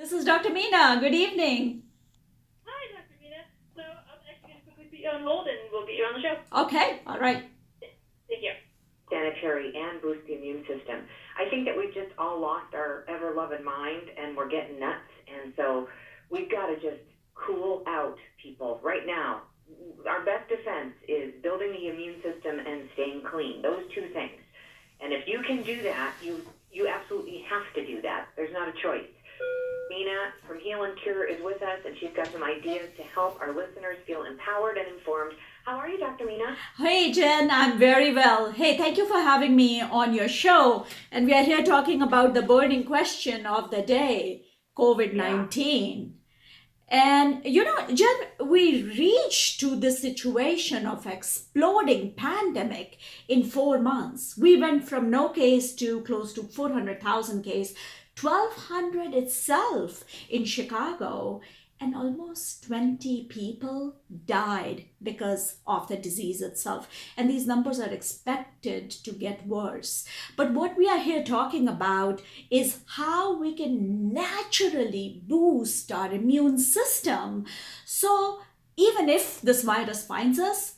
This is Dr. Meena. Good evening. Hi, Dr. Meena. So I'm actually going to quickly put you on hold and we'll get you on the show. Okay, all right. Thank you. Sanitary and boost the immune system. I think that we've just all lost our ever-loving mind and we're getting nuts. And so we've got to just cool out, people, right now. Our best defense is building the immune system and staying clean. Those two things. And if you can do that, you absolutely have to do that. There's not a choice. Meena from Heal and Cure is with us, and she's got some ideas to help our listeners feel empowered and informed. How are you, Dr. Meena? Hey, Jen, I'm very well. Hey, thank you for having me on your show. And we are here talking about the burning question of the day, COVID-19. And, Jen, we reached to this situation of exploding pandemic in 4 months. We went from no case to close to 400,000 case, 1,200 itself in Chicago, and almost 20 people died because of the disease itself. And these numbers are expected to get worse. But what we are here talking about is how we can naturally boost our immune system. So even if this virus finds us,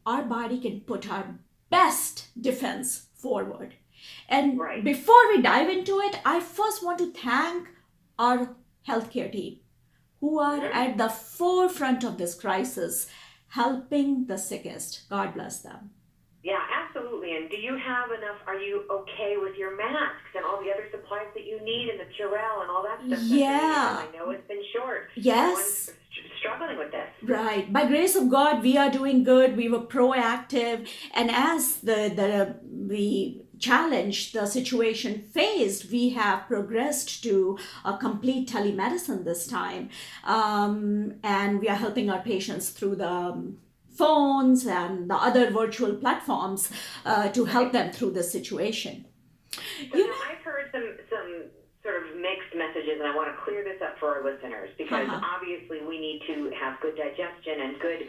our body can put our best defense forward. And Right. before we dive into it, I first want to thank our healthcare team who are at the forefront of this crisis, helping the sickest. God bless them. Yeah, absolutely. And do you have enough? Are you okay with your masks and all the other supplies that you need and the Purell and all that stuff? Yeah. I know it's been short. Yes. Everyone's struggling with this. Right. By grace of God, we are doing good. We were proactive. And as we challenge the situation faced, we have progressed to a complete telemedicine this time. And we are helping our patients through the phones and the other virtual platforms to help them through this situation. So now I've heard some sort of mixed messages, and I want to clear this up for our listeners because obviously we need to have good digestion and good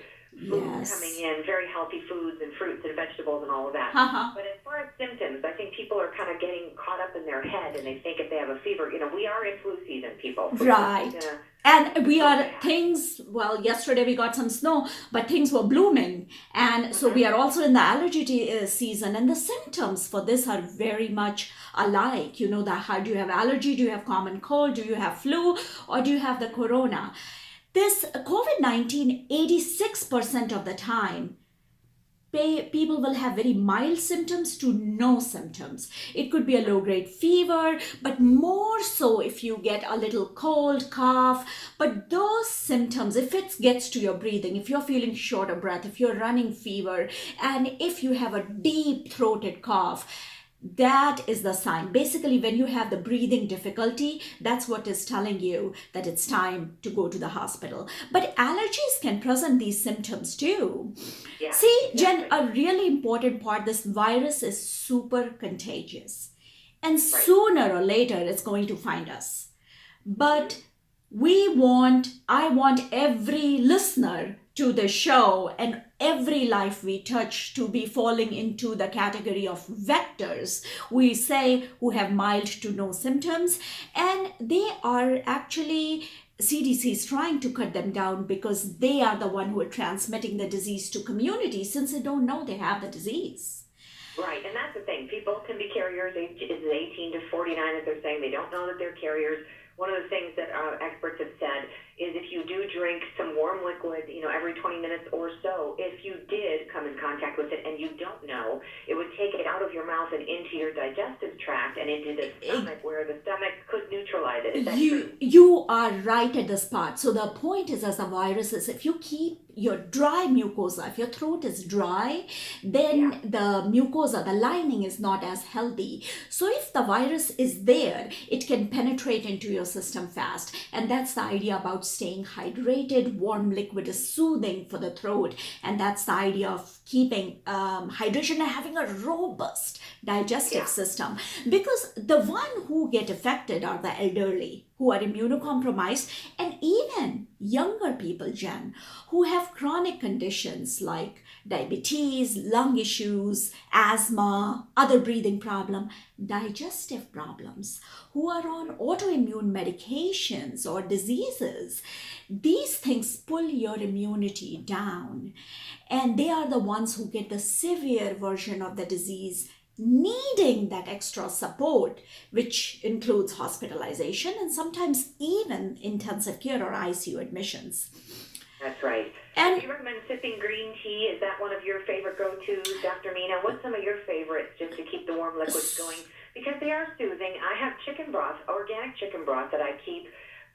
food coming in, very healthy foods and fruits and vegetables and all of that. But as far as symptoms, I think people are kind of getting caught up in their head, and they think if they have a fever, we are in flu season, people. Right. And we are yesterday we got some snow, but things were blooming. And so we are also in the allergy season, and the symptoms for this are very much alike. Do you have allergy? Do you have common cold? Do you have flu? Or do you have the corona? This COVID-19, 86% of the time, people will have very mild symptoms to no symptoms. It could be a low-grade fever, but more so if you get a little cold, cough. But those symptoms, if it gets to your breathing, if you're feeling short of breath, if you're running fever, and if you have a deep-throated cough, that is the sign. Basically, when you have the breathing difficulty, that's what is telling you that it's time to go to the hospital. But allergies can present these symptoms too. Yeah, See, Jen, a really important part, this virus is super contagious. And sooner or later, it's going to find us. But I want every listener to the show and every life we touch to be falling into the category of vectors, we say, who have mild to no symptoms. And they are actually, CDC is trying to cut them down because they are the one who are transmitting the disease to community since they don't know they have the disease. Right, and that's the thing. People can be carriers. Ages 18 to 49, as they're saying. They don't know that they're carriers. One of the things that experts have said is if you do drink some warm liquid, every 20 minutes or so, if you did come in contact with it and you don't know, it would take it out of your mouth and into your digestive tract and into the stomach, where the stomach could neutralize it. Is that true? You are right at the spot. So the point is, as a virus is, if you keep your dry mucosa, if your throat is dry, then the mucosa, the lining is not as healthy. So if the virus is there, it can penetrate into your system fast. And that's the idea about staying hydrated. Warm liquid is soothing for the throat. And that's the idea of keeping hydration and having a robust digestive system. Because the one who get affected are the elderly, who are immunocompromised, and even younger people, Jen, who have chronic conditions like diabetes, lung issues, asthma, other breathing problem, digestive problems, who are on autoimmune medications or diseases. These things pull your immunity down, and they are the ones who get the severe version of the disease, needing that extra support, which includes hospitalization and sometimes even intensive care or ICU admissions. That's right. And do you recommend sipping green tea? Is that one of your favorite go-tos, Dr. Meena? What's some of your favorites just to keep the warm liquids going? Because they are soothing. I have chicken broth, organic chicken broth that I keep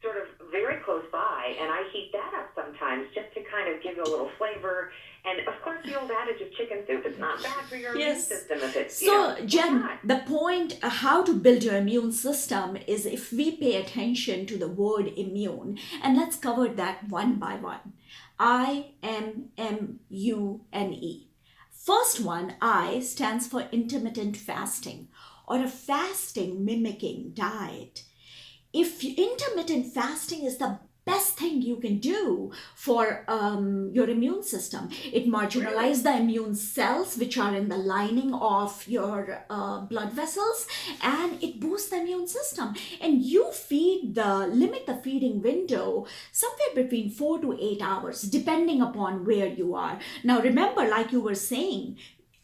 sort of very close by, and I heat that up sometimes just to kind of give you a little flavor. And of course, the old adage of chicken soup is not bad for your immune system if it's, Jen, the point how to build your immune system is if we pay attention to the word immune, and let's cover that one by one. IMMUNE. First one, I, stands for intermittent fasting, or a fasting mimicking diet. If intermittent fasting is the best thing you can do for your immune system, it marginalizes the immune cells which are in the lining of your blood vessels, and it boosts the immune system. And you limit the feeding window somewhere between 4 to 8 hours, depending upon where you are. Now remember, like you were saying,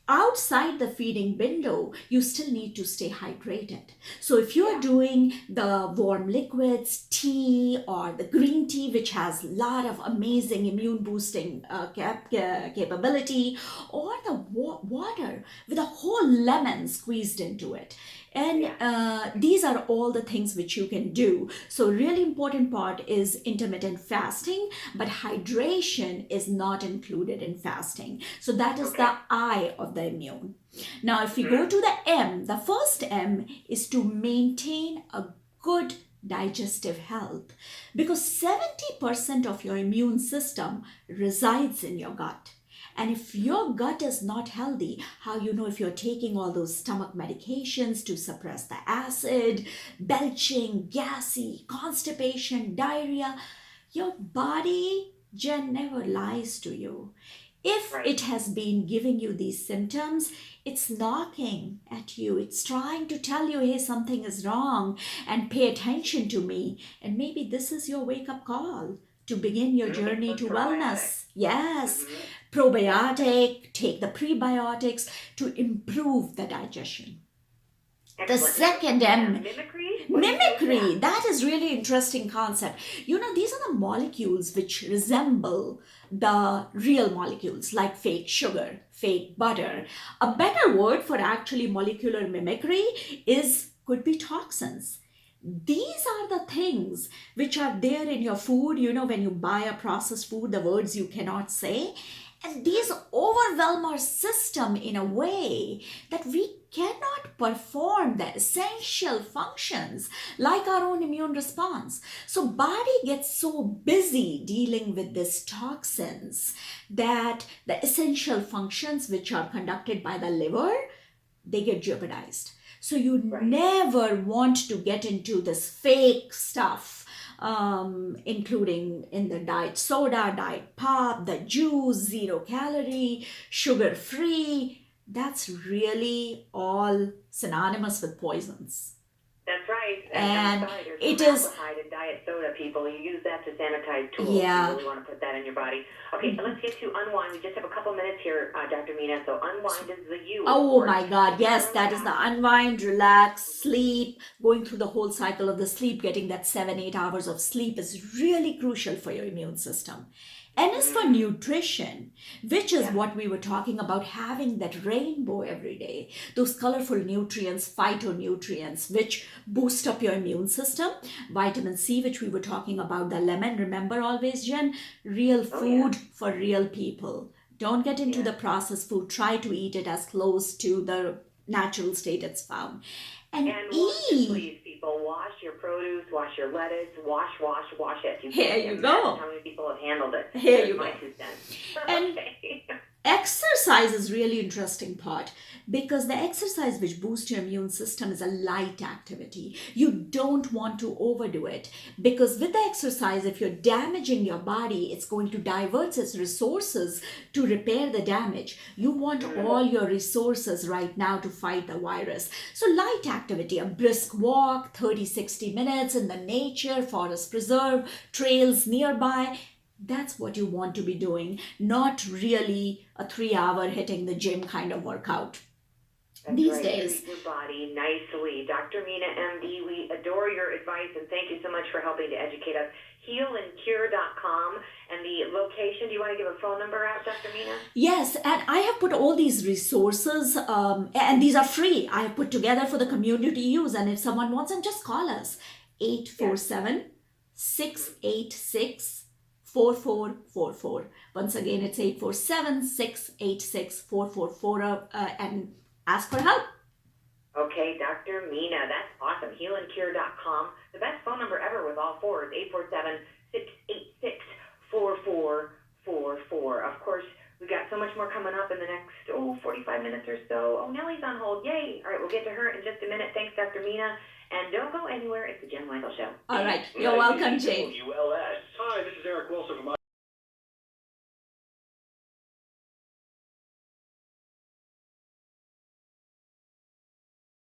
outside the feeding window, you still need to stay hydrated. So if you're doing the warm liquids, tea, or the green tea, which has a lot of amazing immune boosting capability, or the water with a whole lemon squeezed into it. And these are all the things which you can do. So really important part is intermittent fasting, but hydration is not included in fasting. So that is the I of the immune. Now, if we go to the M, the first M is to maintain a good digestive health, because 70% of your immune system resides in your gut. And if your gut is not healthy, how you know if you're taking all those stomach medications to suppress the acid, belching, gassy, constipation, diarrhea, your body, Jen, never lies to you. If it has been giving you these symptoms, it's knocking at you. It's trying to tell you, hey, something is wrong and pay attention to me. And maybe this is your wake-up call to begin your journey to wellness. Yes. Probiotic, take the prebiotics to improve the digestion. Excellent. The second M, mimicry, that is really interesting concept. You know, these are the molecules which resemble the real molecules, like fake sugar, fake butter. A better word for actually molecular mimicry could be toxins. These are the things which are there in your food. You know, when you buy a processed food, the words you cannot say. And these overwhelm our system in a way that we cannot perform the essential functions like our own immune response. So body gets so busy dealing with these toxins that the essential functions which are conducted by the liver, they get jeopardized. So you never want to get into this fake stuff, including in the diet soda, diet pop, the juice, 0 calorie, sugar free. That's really all synonymous with poisons. That's right. And I'm sorry, it there's is formaldehyde in diet soda, people. You use that to sanitize tools. Yeah. You really want to put that in your body. Okay, let's get to unwind. We just have a couple minutes here, Dr. Meena. So unwind is the U. Oh my God, yes, that is the unwind, relax, sleep. Going through the whole cycle of the sleep, getting that 7-8 hours of sleep is really crucial for your immune system. N is for nutrition, which is what we were talking about, having that rainbow every day. Those colorful nutrients, phytonutrients, which boost up your immune system. Vitamin C, which we were talking about, the lemon. Remember always, Jen, real food for real people. Don't get into the processed food. Try to eat it as close to the natural state it's found. And wash E. it, please, people. Wash your produce, wash your lettuce, wash it. Here you can't go. imagine how many people have handled it. Here you my go. 2 cents. And Okay. Exercise is really interesting part because the exercise which boosts your immune system is a light activity. You don't want to overdo it because with the exercise, if you're damaging your body, it's going to divert its resources to repair the damage. You want all your resources right now to fight the virus. So light activity, a brisk walk, 30-60 minutes in the nature, forest preserve, trails nearby, that's what you want to be doing, not really a 3 hour hitting the gym kind of workout. That's These right. days, Treat your body nicely. Dr. Meena, MD, we adore your advice and thank you so much for helping to educate us. Healandcure.com and the location. Do you want to give a phone number out, Dr. Meena? yes, and I have put all these resources, and these are free. I have put together for the community to use, and if someone wants them, just call us 847-686-4444. Once again, it's 847-686-4444, and ask for help. Okay, Dr. Meena, that's awesome. Healandcure.com. The best phone number ever with all four is 847-686-4444. Of course, we've got so much more coming up in the next, 45 minutes or so. Oh, Nellie's on hold. Yay. All right, we'll get to her in just a minute. Thanks, Dr. Meena. And don't go anywhere. It's the Jen Weigel Show. All right, you're welcome, Jane. WLS. Hi, this is Eric Wilson from